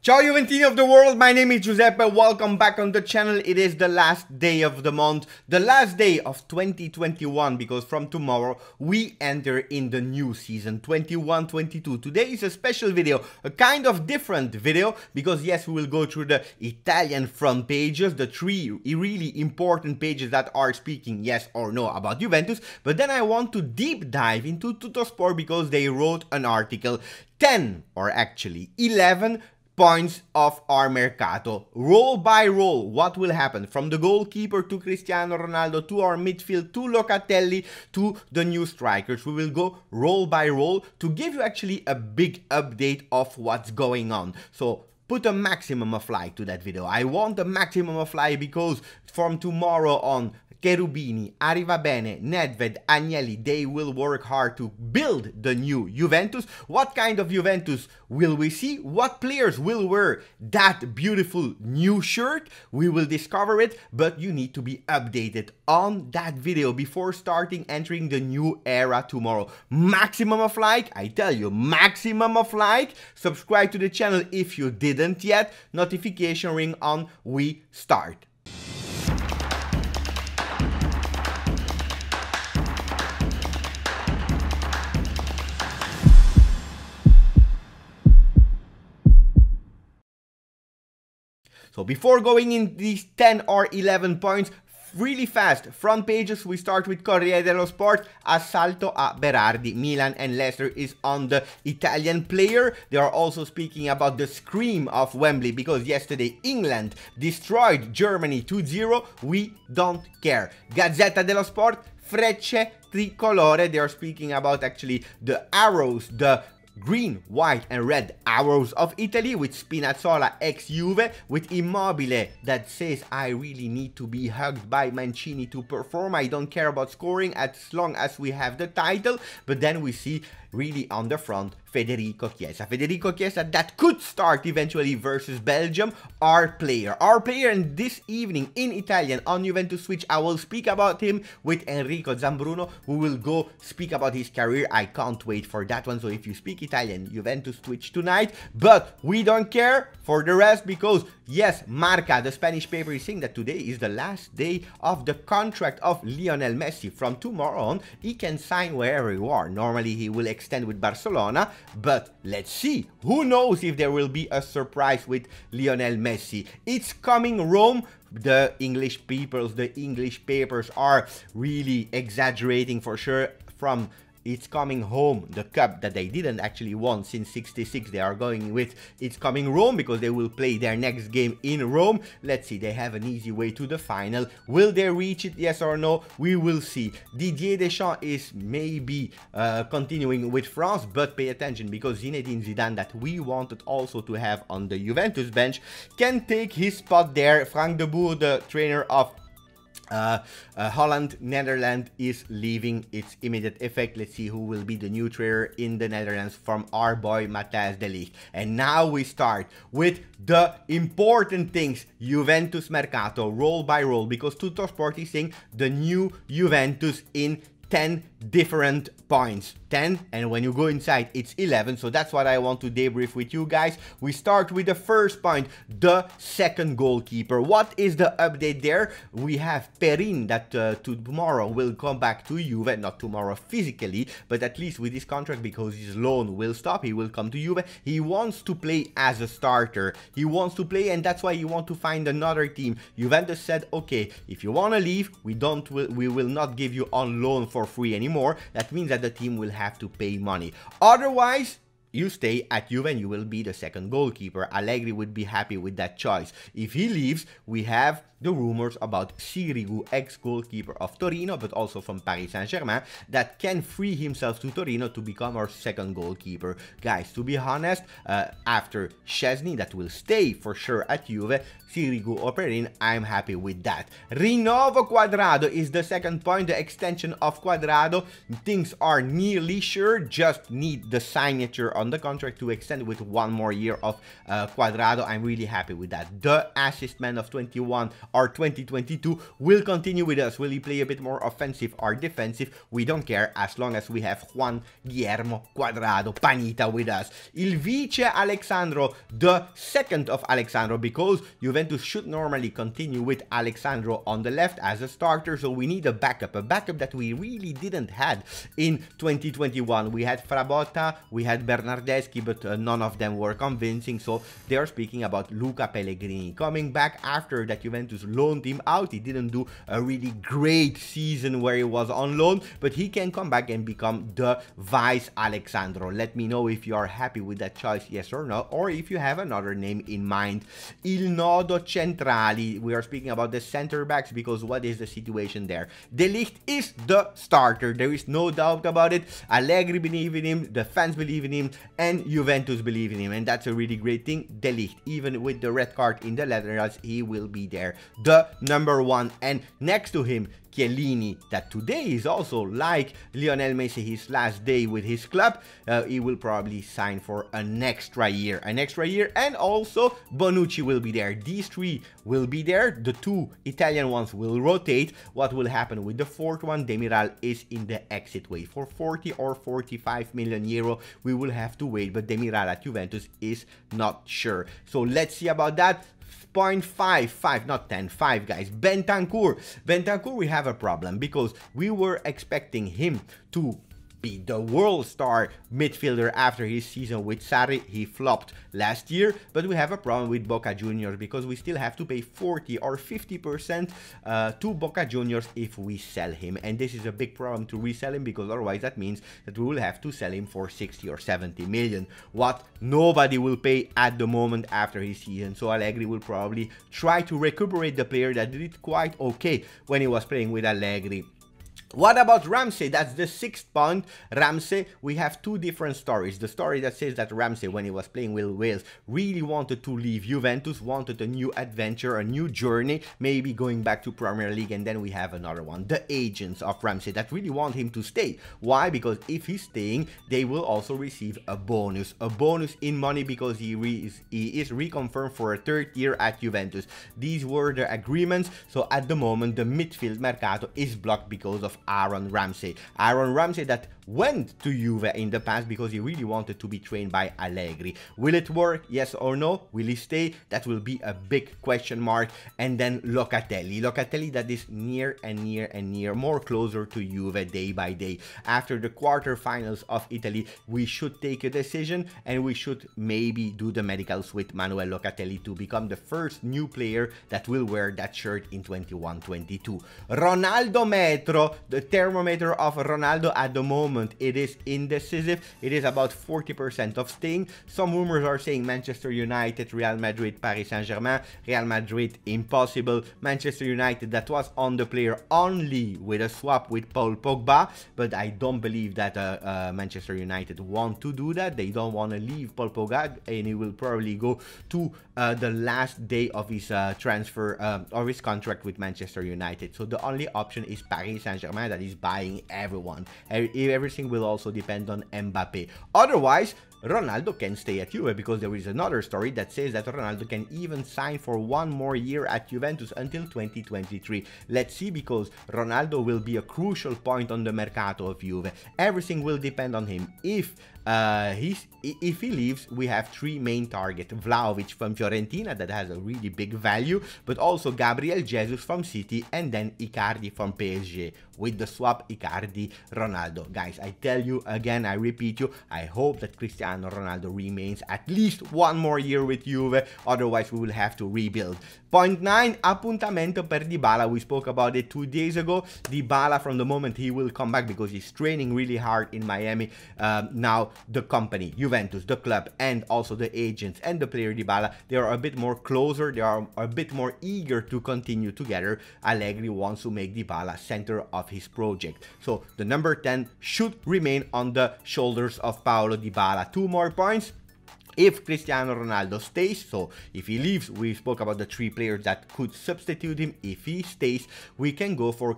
Ciao Juventini of the world, my name is Giuseppe, welcome back on the channel. It is the last day of the month, the last day of 2021, because from tomorrow we enter in the new season 21-22. Today is a special video, a kind of different video, because yes, we will go through the Italian front pages, the three really important pages that are speaking yes or no about Juventus, but then I want to deep dive into Tuttosport because they wrote an article, 10 or actually 11 points of our Mercato, roll by roll, what will happen from the goalkeeper to Cristiano Ronaldo to our midfield to Locatelli to the new strikers. We will go roll by roll to give you actually a big update of what's going on. So put a maximum of like to that video. I want a maximum of like because from tomorrow on, Cherubini, Arrivabene, Nedved, Agnelli, they will work hard to build the new Juventus. What kind of Juventus will we see? What players will wear that beautiful new shirt? We will discover it, but you need to be updated on that video before starting entering the new era tomorrow. Maximum of like, I tell you, maximum of like. Subscribe to the channel if you didn't yet. Notification ring on, we start. So before going in these 10 or 11 points, really fast, front pages, we start with Corriere dello Sport, assalto a Berardi, Milan and Leicester is on the Italian player. They are also speaking about the scream of Wembley because yesterday England destroyed Germany 2-0, we don't care. Gazzetta dello Sport, Frecce Tricolore, they are speaking about actually the arrows, the green, white and red arrows of Italy with Spinazzola ex-Juve, with Immobile that says I really need to be hugged by Mancini to perform, I don't care about scoring as long as we have the title. But then we see really on the front Federico Chiesa. Federico Chiesa that could start eventually versus Belgium, our player and this evening in Italian on Juventus Switch. I will speak about him with Enrico Zambruno, who will go speak about his career. I can't wait for that one. So if you speak Italian, Juventus Twitch tonight, but we don't care for the rest because yes, Marca, the Spanish paper, is saying that today is the last day of the contract of Lionel Messi. From tomorrow on, he can sign wherever you are. Normally he will extend with Barcelona, but let's see. Who knows if there will be a surprise with Lionel Messi. It's coming Rome. The English peoples, the English papers are really exaggerating for sure. From It's Coming Home, the cup that they didn't actually won since '66, they are going with It's Coming Rome because they will play their next game in Rome. Let's see, they have an easy way to the final. Will they reach it, yes or no? We will see. Didier Deschamps is maybe continuing with France, but pay attention because Zinedine Zidane, that we wanted also to have on the Juventus bench, can take his spot there. Frank de Boer, the trainer of Holland, Netherlands, is leaving its immediate effect. Let's see who will be the new trainer in the Netherlands from our boy Matthijs de Ligt. And now we start with the important things. Juventus Mercato, roll by roll, because Tuttosport is saying the new Juventus in 10 different points. 10, and when you go inside it's 11, so that's what I want to debrief with you guys. We start with the first point, the second goalkeeper. What is the update there? We have Perin that tomorrow will come back to Juve, not tomorrow physically, but at least with his contract, because his loan will stop, he will come to Juve. He wants to play as a starter, he wants to play, and that's why he wants to find another team. Juventus said, okay, if you want to leave, we will not give you on loan for free anymore. That means that the team will have to pay money. Otherwise, you stay at Juve and you will be the second goalkeeper. Allegri would be happy with that choice. If he leaves, we have the rumors about Sirigu, ex-goalkeeper of Torino, but also from Paris Saint-Germain, that can free himself to Torino to become our second goalkeeper. Guys, to be honest, after Szczesny, that will stay for sure at Juve, Sirigu or Perin, I'm happy with that. Rinnovo Cuadrado is the second point, the extension of Cuadrado. Things are nearly sure, just need the signature on the contract to extend with 1 more year of Cuadrado. I'm really happy with that. The assist man of 21 or 2022 will continue with us. Will he play a bit more offensive or defensive? We don't care as long as we have Juan Guillermo Cuadrado Panita with us. Il Vice Alexandro, the second of Alexandro, because Juventus should normally continue with Alexandro on the left as a starter, so we need a backup that we really didn't had in 2021. We had Frabotta, we had Bernardeschi, but none of them were convincing, so they are speaking about Luca Pellegrini coming back after that Juventus loaned him out. He didn't do a really great season where he was on loan, but he can come back and become the Vice Alexandro. Let me know if you are happy with that choice, yes or no, or if you have another name in mind. Il Nodo Centrali, we are speaking about the center backs because what is the situation there? De Ligt is the starter, there is no doubt about it. Allegri believe in him, the fans believe in him, and Juventus believe in him, and that's a really great thing. De Ligt, even with the red card in the laterals, he will be there, the number 1. And next to him, Chiellini, that today is also like Lionel Messi, his last day with his club. He will probably sign for an extra year, and also Bonucci will be there. These 3 will be there. The 2 Italian ones will rotate. What will happen with the 4th one? Demiral is in the exit way for 40 or 45 million euro. We will have to wait, but Demiral at Juventus is not sure. So let's see about that. 0.55, not 10, 5 guys. Bentancur, we have a problem because we were expecting him to be the world star midfielder after his season with Sarri. He flopped last year, but we have a problem with Boca Juniors because we still have to pay 40 or 50% to Boca Juniors if we sell him, and this is a big problem to resell him because otherwise that means that we will have to sell him for 60 or 70 million, what nobody will pay at the moment after his season. So Allegri will probably try to recuperate the player that did it quite okay when he was playing with Allegri. What about Ramsey? That's the 6th point. Ramsey, we have 2 different stories. The story that says that Ramsey, when he was playing with Wales, really wanted to leave Juventus, wanted a new adventure, a new journey, maybe going back to Premier League. And then we have another one, the agents of Ramsey, that really want him to stay. Why? Because if he's staying, they will also receive a bonus in money because he is reconfirmed for a 3rd year at Juventus. These were the agreements. So at the moment, the midfield Mercato is blocked because of Aaron Ramsey that went to Juve in the past because he really wanted to be trained by Allegri. Will it work? Yes or no? Will he stay? That will be a big question mark. And then Locatelli that is near and near, more closer to Juve day by day. After the quarterfinals of Italy, we should take a decision and we should maybe do the medicals with Manuel Locatelli to become the first new player that will wear that shirt in 21-22. Ronaldo Metro, the thermometer of Ronaldo at the moment, it is indecisive. It is about 40% of staying. Some rumors are saying Manchester United, Real Madrid, Paris Saint-Germain. Real Madrid, impossible. Manchester United, that was on the player only with a swap with Paul Pogba, but I don't believe that Manchester United want to do that. They don't want to leave Paul Pogba, and he will probably go to the last day of his transfer or his contract with Manchester United. So the only option is Paris Saint-Germain, that is buying everyone. Everything will also depend on Mbappe. Otherwise, Ronaldo can stay at Juve because there is another story that says that Ronaldo can even sign for 1 more year at Juventus until 2023. Let's see, because Ronaldo will be a crucial point on the Mercato of Juve. Everything will depend on him. If he leaves, we have 3 main targets. Vlahovic from Fiorentina, that has a really big value, but also Gabriel Jesus from City, and then Icardi from PSG. With the swap Icardi-Ronaldo. Guys, I tell you again, I repeat you, I hope that Cristiano Ronaldo remains at least 1 more year with Juve, otherwise we will have to rebuild. Point 9, appuntamento per Dybala. We spoke about it 2 days ago. Dybala, from the moment he will come back, because he's training really hard in Miami, now the company, Juventus, the club, and also the agents and the player Dybala, they are a bit more closer, they are a bit more eager to continue together. Allegri wants to make Dybala center of his project. So the number 10 should remain on the shoulders of Paulo Dybala. 2 more points. If Cristiano Ronaldo stays, so if he leaves, we spoke about the 3 players that could substitute him. If he stays, we can go for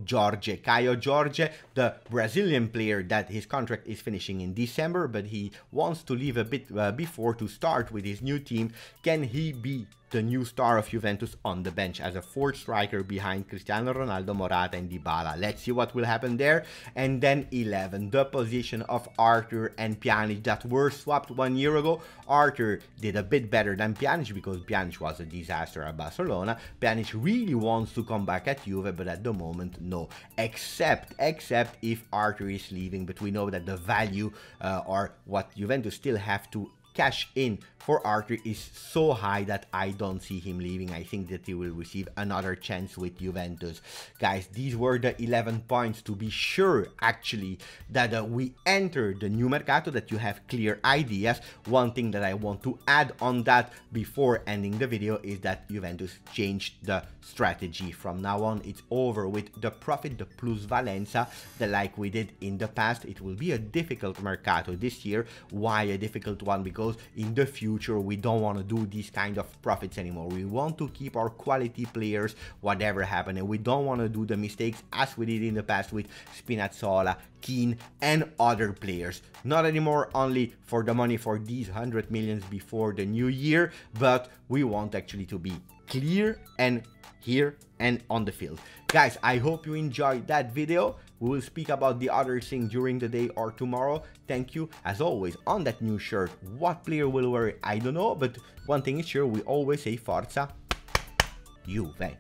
JORGE. JORGE, the Brazilian player that his contract is finishing in December, but he wants to leave a bit before to start with his new team. Can he be the new star of Juventus on the bench as a 4th striker behind Cristiano Ronaldo, Morata and Dybala? Let's see what will happen there. And then 11, the position of Arthur and Pjanic that were swapped 1 year ago. Arthur did a bit better than Pjanic because Pjanic was a disaster at Barcelona. Pjanic really wants to come back at Juve, but at the moment, no. Except if Arthur is leaving, but we know that the value or what Juventus still have to cash in for Arthur is so high that I don't see him leaving. I think that he will receive another chance with Juventus. Guys, these were the 11 points to be sure actually that we enter the new Mercato, that you have clear ideas. One thing that I want to add on that before ending the video is that Juventus changed the strategy. From now on, it's over with the profit, the plusvalenza, like we did in the past. It will be a difficult Mercato this year. Why a difficult one? Because in the future we don't want to do these kind of profits anymore. We want to keep our quality players whatever happens, and we don't want to do the mistakes as we did in the past with Spinazzola, Keane and other players. Not anymore only for the money for these 100 millions before the new year, but we want actually to be clear and here and on the field. Guys, I hope you enjoyed that video. We will speak about the other thing during the day or tomorrow. Thank you. As always, on that new shirt, what player will wear it? I don't know, but one thing is sure, we always say Forza Juve.